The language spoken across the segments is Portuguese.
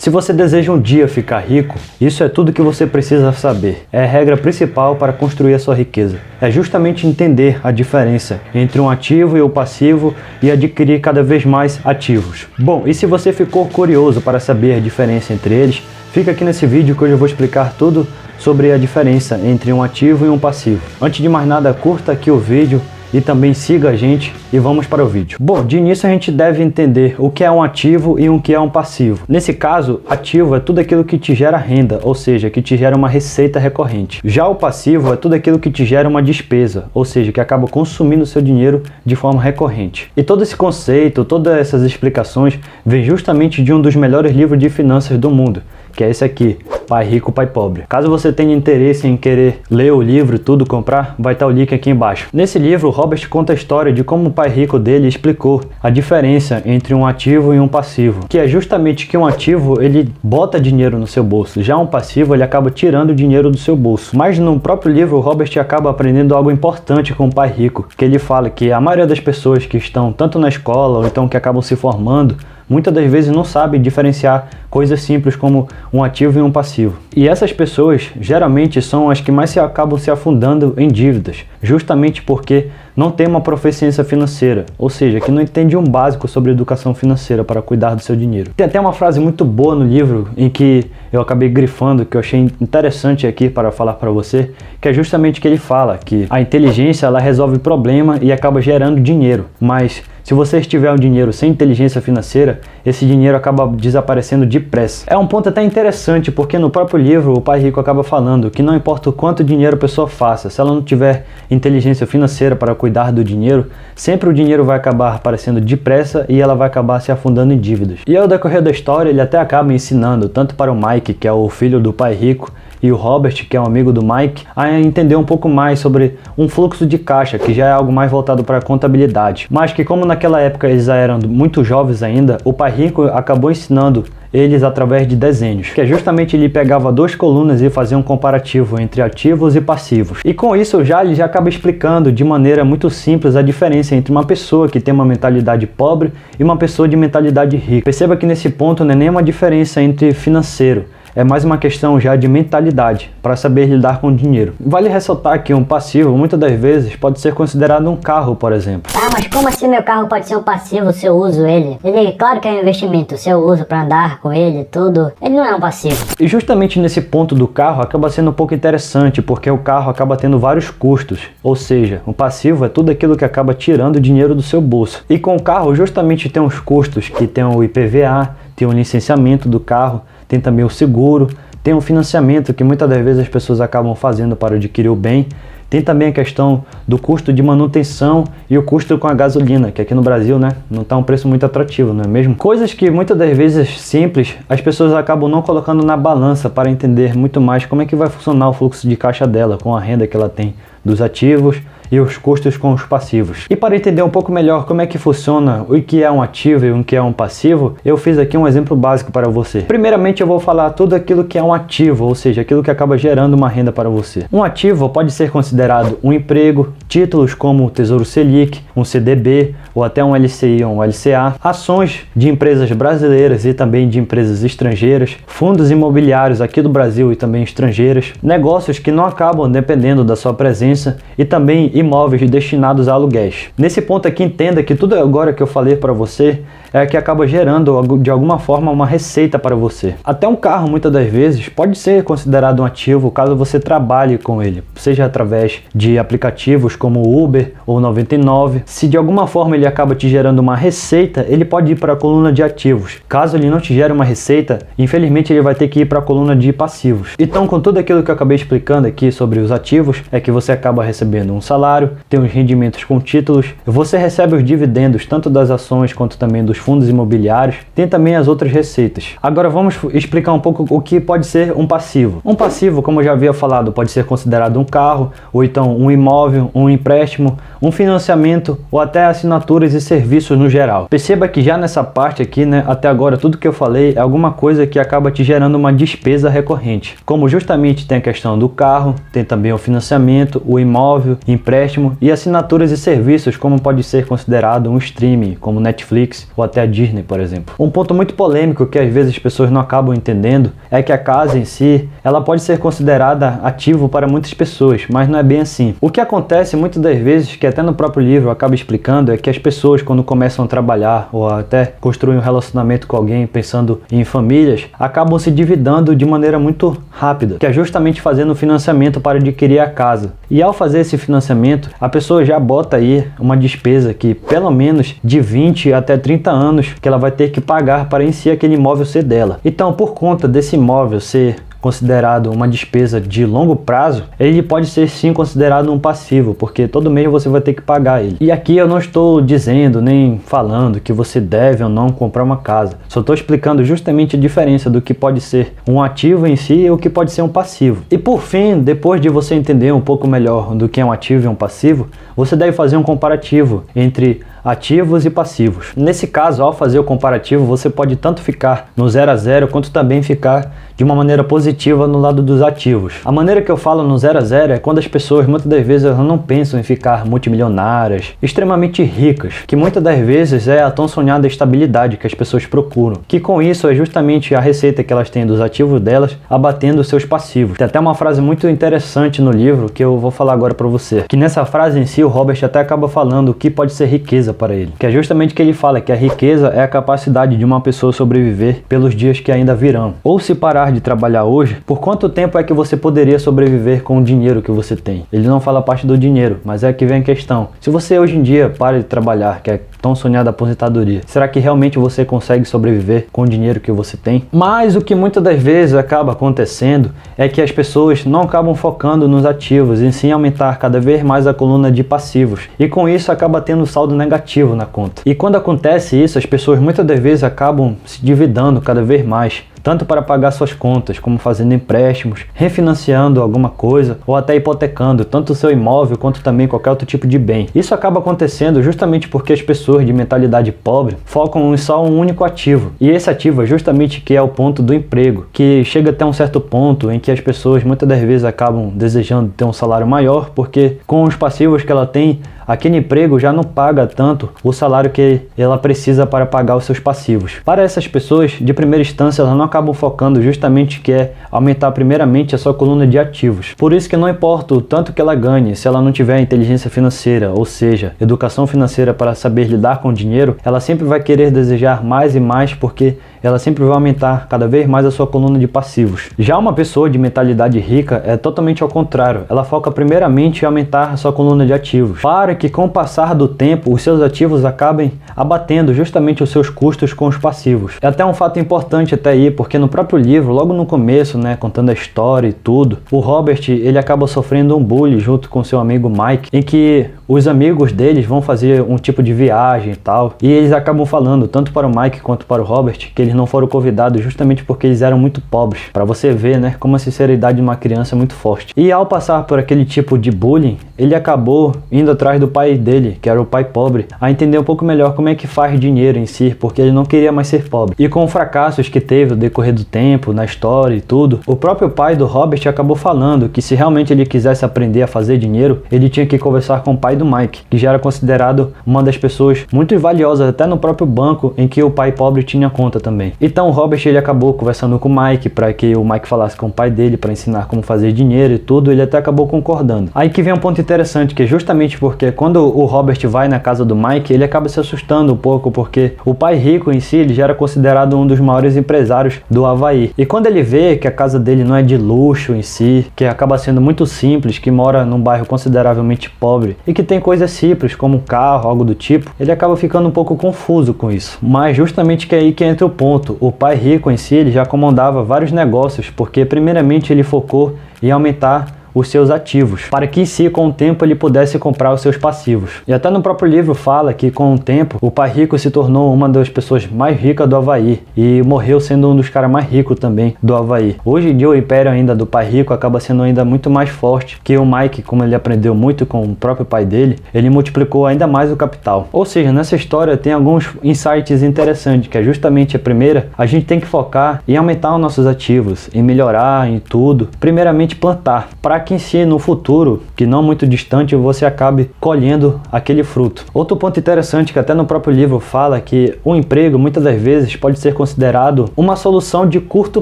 Se você deseja um dia ficar rico, isso é tudo que você precisa saber. É a regra principal para construir a sua riqueza. É justamente entender a diferença entre um ativo e o passivo e adquirir cada vez mais ativos. Bom, e se você ficou curioso para saber a diferença entre eles, fica aqui nesse vídeo que hoje eu vou explicar tudo sobre a diferença entre um ativo e um passivo. Antes de mais nada, curta aqui o vídeo e também siga a gente e vamos para o vídeo. Bom, de início a gente deve entender o que é um ativo e o que é um passivo. Nesse caso, ativo é tudo aquilo que te gera renda, ou seja, que te gera uma receita recorrente. Já o passivo é tudo aquilo que te gera uma despesa, ou seja, que acaba consumindo seu dinheiro de forma recorrente. E todo esse conceito, todas essas explicações vem justamente de um dos melhores livros de finanças do mundo, que é esse aqui, Pai Rico, Pai Pobre. Caso você tenha interesse em querer ler o livro e tudo, comprar, vai estar o link aqui embaixo. Nesse livro, Robert conta a história de como o pai rico dele explicou a diferença entre um ativo e um passivo, que é justamente que um ativo, ele bota dinheiro no seu bolso, já um passivo, ele acaba tirando dinheiro do seu bolso. Mas no próprio livro, o Robert acaba aprendendo algo importante com o pai rico, que ele fala que a maioria das pessoas que estão tanto na escola ou então que acabam se formando, muitas das vezes não sabe diferenciar coisas simples como um ativo e um passivo. E essas pessoas geralmente são as que mais acabam se afundando em dívidas, justamente porque não tem uma proficiência financeira, ou seja, que não entende um básico sobre educação financeira para cuidar do seu dinheiro. Tem até uma frase muito boa no livro em que eu acabei grifando, que eu achei interessante aqui para falar para você, que é justamente que ele fala que a inteligência ela resolve problema e acaba gerando dinheiro, mas se você tiver um dinheiro sem inteligência financeira, esse dinheiro acaba desaparecendo depressa. É um ponto até interessante, porque no próprio livro o pai rico acaba falando que não importa o quanto dinheiro a pessoa faça, se ela não tiver inteligência financeira para cuidar do dinheiro, sempre o dinheiro vai acabar aparecendo depressa e ela vai acabar se afundando em dívidas. E ao decorrer da história ele até acaba ensinando tanto para o Mike, que é o filho do pai rico, e o Robert, que é um amigo do Mike, a entender um pouco mais sobre um fluxo de caixa, que já é algo mais voltado para a contabilidade. Mas que como naquela época eles eram muito jovens ainda, o pai rico acabou ensinando eles através de desenhos, que é justamente ele pegava duas colunas e fazia um comparativo entre ativos e passivos. E com isso ele já acaba explicando de maneira muito simples a diferença entre uma pessoa que tem uma mentalidade pobre e uma pessoa de mentalidade rica. Perceba que nesse ponto não é nem uma diferença entre financeiro, é mais uma questão já de mentalidade, para saber lidar com o dinheiro. Vale ressaltar que um passivo, muitas das vezes, pode ser considerado um carro, por exemplo. Ah, mas como assim meu carro pode ser um passivo se eu uso ele? Ele, claro que é um investimento, se eu uso para andar com ele, tudo, ele não é um passivo. E justamente nesse ponto do carro acaba sendo um pouco interessante, porque o carro acaba tendo vários custos, ou seja, o passivo é tudo aquilo que acaba tirando dinheiro do seu bolso. E com o carro justamente tem os custos, que tem o IPVA, tem o licenciamento do carro, tem também o seguro, tem o financiamento que muitas das vezes as pessoas acabam fazendo para adquirir o bem, tem também a questão do custo de manutenção e o custo com a gasolina, que aqui no Brasil, né, não está um preço muito atrativo, não é mesmo? Coisas que muitas das vezes simples, as pessoas acabam não colocando na balança para entender muito mais como é que vai funcionar o fluxo de caixa dela, com a renda que ela tem dos ativos e os custos com os passivos. E para entender um pouco melhor como é que funciona o que é um ativo e o que é um passivo, eu fiz aqui um exemplo básico para você. Primeiramente eu vou falar tudo aquilo que é um ativo, ou seja, aquilo que acaba gerando uma renda para você. Um ativo pode ser considerado um emprego, títulos como o Tesouro Selic, um CDB ou até um LCI ou um LCA, ações de empresas brasileiras e também de empresas estrangeiras, fundos imobiliários aqui do Brasil e também estrangeiras, negócios que não acabam dependendo da sua presença e também imóveis destinados a aluguéis. Nesse ponto aqui, entenda que tudo agora que eu falei para você é que acaba gerando de alguma forma uma receita para você. Até um carro muitas das vezes pode ser considerado um ativo caso você trabalhe com ele, seja através de aplicativos como o Uber ou 99. Se de alguma forma ele acaba te gerando uma receita, ele pode ir para a coluna de ativos. Caso ele não te gere uma receita, infelizmente ele vai ter que ir para a coluna de passivos. Então, com tudo aquilo que eu acabei explicando aqui sobre os ativos, é que você acaba recebendo um salário, tem os rendimentos com títulos, você recebe os dividendos tanto das ações quanto também dos fundos imobiliários, tem também as outras receitas. Agora vamos explicar um pouco o que pode ser um passivo. Um passivo, como eu já havia falado, pode ser considerado um carro, ou então um imóvel, um empréstimo, um financiamento ou até assinaturas e serviços no geral. Perceba que já nessa parte aqui, né, até agora tudo que eu falei é alguma coisa que acaba te gerando uma despesa recorrente. Como justamente tem a questão do carro, tem também o financiamento, o imóvel, empréstimo e assinaturas e serviços, como pode ser considerado um streaming, como Netflix ou até a Disney, por exemplo. Um ponto muito polêmico que às vezes as pessoas não acabam entendendo é que a casa em si, ela pode ser considerada ativo para muitas pessoas, mas não é bem assim. O que acontece muitas das vezes, que até no próprio livro acaba explicando, é que as pessoas quando começam a trabalhar ou até construem um relacionamento com alguém pensando em famílias, acabam se endividando de maneira muito rápida, que é justamente fazendo o financiamento para adquirir a casa. E ao fazer esse financiamento, a pessoa já bota aí uma despesa que pelo menos de 20 até 30 anos que ela vai ter que pagar para em si aquele imóvel ser dela. Então, por conta desse imóvel ser considerado uma despesa de longo prazo, ele pode ser sim considerado um passivo, porque todo mês você vai ter que pagar ele. E aqui eu não estou dizendo nem falando que você deve ou não comprar uma casa, só estou explicando justamente a diferença do que pode ser um ativo em si e o que pode ser um passivo. E por fim, depois de você entender um pouco melhor do que é um ativo e um passivo, você deve fazer um comparativo entre ativos e passivos. Nesse caso, ao fazer o comparativo, você pode tanto ficar no 0 a 0 quanto também ficar de uma maneira positiva no lado dos ativos. A maneira que eu falo no 0 a 0 é quando as pessoas muitas das vezes elas não pensam em ficar multimilionárias, extremamente ricas, que muitas das vezes é a tão sonhada estabilidade que as pessoas procuram, que com isso é justamente a receita que elas têm dos ativos delas abatendo os seus passivos. Tem até uma frase muito interessante no livro que eu vou falar agora para você, que nessa frase em si o Robert até acaba falando o que pode ser riqueza para ele, que é justamente o que ele fala, que a riqueza é a capacidade de uma pessoa sobreviver pelos dias que ainda virão, ou se parar de trabalhar hoje, por quanto tempo é que você poderia sobreviver com o dinheiro que você tem? Ele não fala a parte do dinheiro, mas é que vem a questão. Se você hoje em dia para de trabalhar, que é tão sonhada aposentadoria, será que realmente você consegue sobreviver com o dinheiro que você tem? Mas o que muitas das vezes acaba acontecendo é que as pessoas não acabam focando nos ativos, e sim aumentar cada vez mais a coluna de passivos, e com isso acaba tendo saldo negativo na conta. E quando acontece isso, as pessoas muitas das vezes acabam se endividando cada vez mais, tanto para pagar suas contas, como fazendo empréstimos, refinanciando alguma coisa ou até hipotecando tanto o seu imóvel quanto também qualquer outro tipo de bem. Isso acaba acontecendo justamente porque as pessoas de mentalidade pobre focam em só um único ativo. E esse ativo é justamente que é o ponto do emprego, que chega até um certo ponto em que as pessoas muitas das vezes acabam desejando ter um salário maior, porque com os passivos que ela tem, aquele emprego já não paga tanto o salário que ela precisa para pagar os seus passivos. Para essas pessoas, de primeira instância, elas não acabam focando justamente que é aumentar primeiramente a sua coluna de ativos. Por isso que não importa o tanto que ela ganhe, se ela não tiver inteligência financeira, ou seja, educação financeira para saber lidar com o dinheiro, ela sempre vai querer desejar mais e mais, porque ela sempre vai aumentar cada vez mais a sua coluna de passivos. Já uma pessoa de mentalidade rica é totalmente ao contrário. Ela foca primeiramente em aumentar a sua coluna de ativos, para que com o passar do tempo os seus ativos acabem abatendo justamente os seus custos com os passivos. É até um fato importante até aí, porque no próprio livro, logo no começo, contando a história e tudo, o Robert ele acaba sofrendo um bullying junto com seu amigo Mike, em que os amigos deles vão fazer um tipo de viagem e tal, e eles acabam falando, tanto para o Mike quanto para o Robert, que eles não foram convidados justamente porque eles eram muito pobres. Para você ver, como a sinceridade de uma criança é muito forte. E ao passar por aquele tipo de bullying, ele acabou indo atrás do pai dele, que era o pai pobre, a entender um pouco melhor como é que faz dinheiro em si, porque ele não queria mais ser pobre. E com os fracassos que teve no decorrer do tempo, na história e tudo, o próprio pai do Robert acabou falando que se realmente ele quisesse aprender a fazer dinheiro, ele tinha que conversar com o pai do Mike, que já era considerado uma das pessoas muito valiosas até no próprio banco em que o pai pobre tinha conta também. Então o Robert ele acabou conversando com o Mike para que o Mike falasse com o pai dele para ensinar como fazer dinheiro e tudo, ele até acabou concordando. Aí que vem um ponto interessante, que é justamente porque quando o Robert vai na casa do Mike, ele acaba se assustando um pouco, porque o pai rico em si, ele já era considerado um dos maiores empresários do Havaí. E quando ele vê que a casa dele não é de luxo em si, que acaba sendo muito simples, que mora num bairro consideravelmente pobre e que tem coisas simples como um carro, algo do tipo, ele acaba ficando um pouco confuso com isso. Mas justamente que é aí que entra o ponto. O pai rico em si, ele já comandava vários negócios, porque primeiramente ele focou em aumentar os seus ativos, para que se com o tempo ele pudesse comprar os seus passivos. E até no próprio livro fala que com o tempo o pai rico se tornou uma das pessoas mais ricas do Havaí e morreu sendo um dos caras mais ricos também do Havaí. Hoje em dia o império ainda do pai rico acaba sendo ainda muito mais forte, que o Mike, como ele aprendeu muito com o próprio pai dele, ele multiplicou ainda mais o capital. Ou seja, nessa história tem alguns insights interessantes, que é justamente a primeira, a gente tem que focar em aumentar os nossos ativos, em melhorar em tudo, primeiramente plantar, para que em si, no futuro, que não muito distante, você acabe colhendo aquele fruto. Outro ponto interessante que até no próprio livro fala que o emprego muitas das vezes pode ser considerado uma solução de curto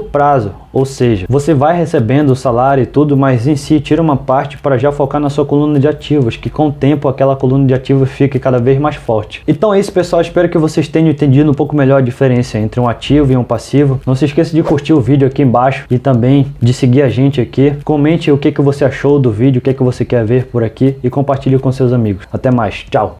prazo, ou seja, você vai recebendo o salário e tudo, mas em si tira uma parte para já focar na sua coluna de ativos, que com o tempo aquela coluna de ativos fique cada vez mais forte. Então é isso, pessoal, espero que vocês tenham entendido um pouco melhor a diferença entre um ativo e um passivo. Não se esqueça de curtir o vídeo aqui embaixo e também de seguir a gente aqui. Comente o que você achou do vídeo, o que você quer ver por aqui e compartilhe com seus amigos. Até mais, tchau!